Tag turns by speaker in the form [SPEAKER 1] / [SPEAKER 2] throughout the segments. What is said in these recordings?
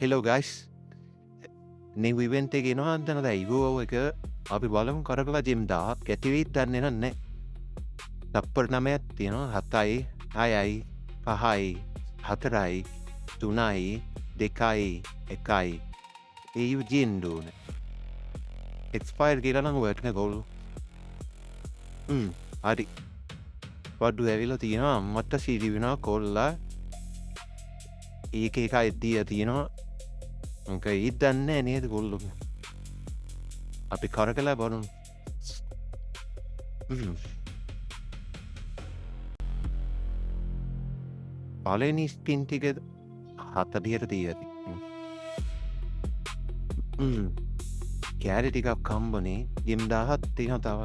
[SPEAKER 1] Hello guys. new event එකේ එනවා අන්තන දැන් ඉගෝ එක අපි බලමු කරකලා ජිම් 1000ක් ඇති වෙයිද දන්නේ නැහැ. තප්පර 9ක් තියෙනවා 7යි 6යි 5යි 4යි 3යි 2යි 1යි ඒ ජින් දුන්නේ. expire කියලා නම් ඔයාට ගෝල්. හරි. වඩු ඇවිල්ලා තියෙනවා මට සීඩි වෙනවා කොල්ලා. ඒක එකයි දී තියෙනවා. මං කයි දන්නේ නේද කොල්ලෝ. අපි කරකලා බලමු. පළවෙනි ස්පින් ටික 40ට තියති. කෑලි ටිකක් කම්බනේ ජිම් 1000ක් තියෙනවා තව.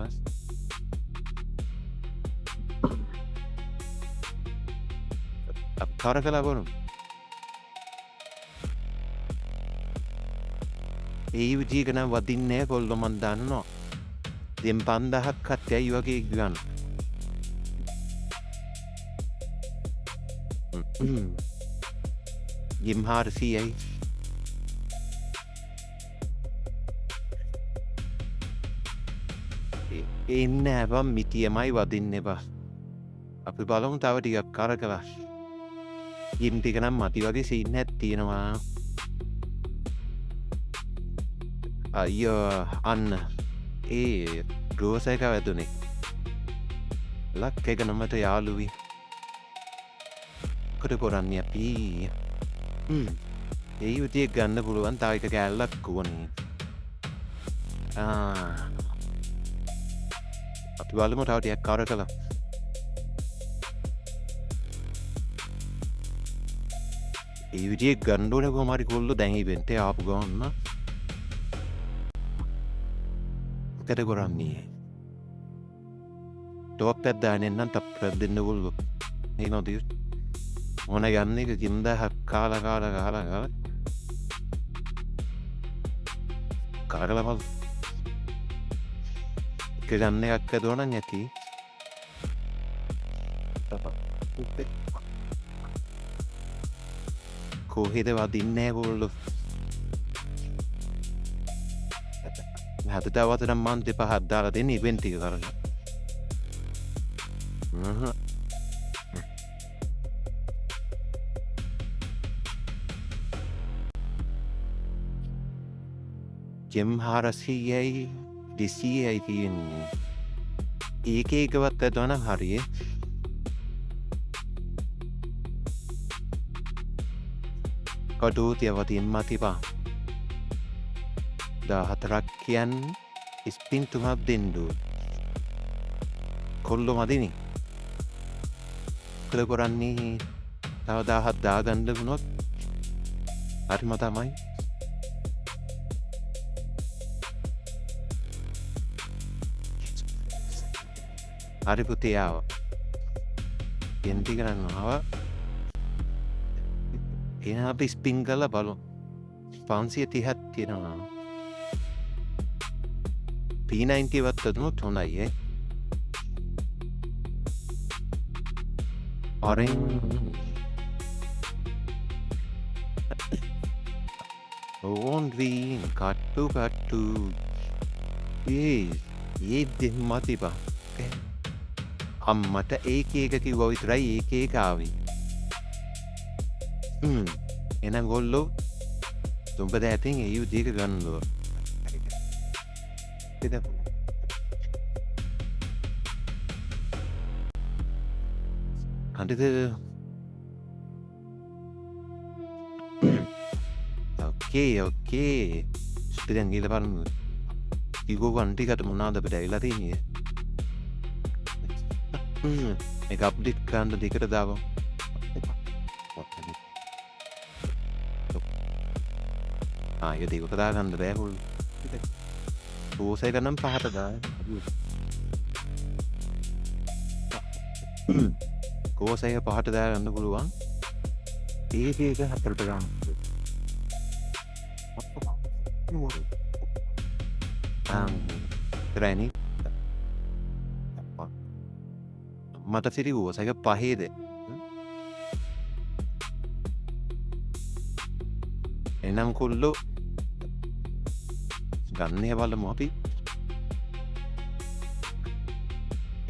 [SPEAKER 1] අපි කරකලා බලමු. ඒ විදිහක නම් වදින්නේ නැහැ කොල්ලෝ මන් දන්නවා. දෙම් 5000ක් අත්‍යයි වගේ ගන්න. ජිම් 400යි. එන්නේ බම් මිටියමයි වදින්නේ බා. අපි බලමු තව ටිකක් කරකලා. ජිම් ටික නම් මටි වගේ සීන් එකක් තියෙනවා. අයියෝ අන්න ඒ ගෝස එක වැදුනේ. ලක් එක නමට යාළුවී. කොට කරන්නේ අපි. ඒ විදිහේ ගන්න පුළුවන් තව එක කෑල්ලක් වුණේ. අපි බලමු තව ටිකක් කරකලා. ඒ විදිහේ ගන්න ඕනේ කොහොම හරි කොල්ලෝ දැන් ඉවෙන්ට් එක ආපු ගමන් කර කරන්නේ ටොප් එකක් දාන්නේ නම් තප්පර දෙන්න පුළුවන් නේ නෝද මොන යන්නේ එක කින්ද කාලා බල කරන්නේ එකක් දෝන නැති කොහෙද වදින්නේ කොල්ලෝ හදට අවත නම් මන්ත පහත් දාලා දෙන්න ඉවෙන්ට් එක කරලා. ජෙම් 400යි 200යි තියෙන්නේ. ඒක එකවත් ඇදවන හරියේ. කඩෝ තියවතින් මතිපා. 14ක් කියන්නේ ස්පින් 3ක් දෙන්න ඕන. කොල්ලෝ මදිනේ. කළ කරන්නේ තව 1000ක් දාගන්න වුණොත් හරිම තමයි. හරි පුතේ ආවා. එන්ටි කරනවා. එන අපි ස්පින් කරලා බලමු. 530ක් තියෙනවා. P90 වත් අදුනොත් හොඳයි ඈ. ඔරෙන් ඕන්වී කට්ටු ඒ දෙම්මතිපා අම්මට ඒක කිව්වා විතරයි ඒක ආවේ. එනම් ගොල්ලෝ තුඹද ඇතින් ඒ විදිහට ගන්නවා. හරිද? ඕකේ ස්පිරන් ගිල බලමු. ඉගෝ වන්ටිකට මොනවාද අපිට ඇවිල්ලා තියෙන්නේ? මේක අප්ඩේට් කරන්න දෙකට දාගමු. ඒක දෙකක දාගන්න බෑ හොල්. බෝසයි ගනම් පහට දාන්න. කෝසය පහට දාගන්න පුළුවන්. ඒක හතරට ගන්න. රැනි මට සිරි කෝසයක පහේද එනම් කොල්ලෝ ගන්නය බලමු අපි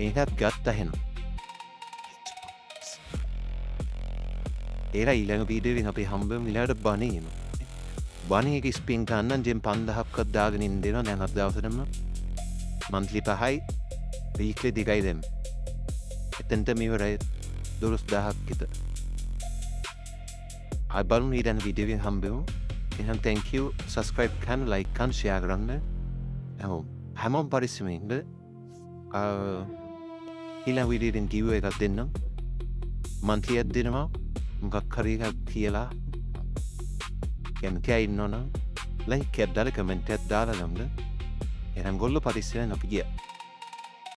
[SPEAKER 1] ඒකත් ගත්ත හෙන ඒර ඊළඟ වීඩියෝවෙන් අපි හම්බෙමු ඊළඟට බණේම බණේක ස්පින් ගන්න ජෙම් 5000ක් දාගෙන ඉඳිනවා දැන් අද දවසටම මන්ත්ලි 5යි වීක්ලි 2යි දැන් එතෙන්ට මේවරයි 12000ක් විතර I බලමු ඊළඟ වීඩියෝවෙන් හම්බෙමු එහෙනම් thank you subscribe කරන්න like කරන්න share කරන්න හැමෝම පරිස්සමෙන් ඉන්න ඊළඟ වීඩියෝෙන් giveaway එකක් දෙන්නම් monthly එකක් දෙනවා මොකක් හරි එකක් කියලා කැමති අය ඉන්නවනම් like එකක් දාලා comment එකක් දාලා නම් එහෙනම් ගොල්ලෝ පරිස්සමෙන් අපි ගියා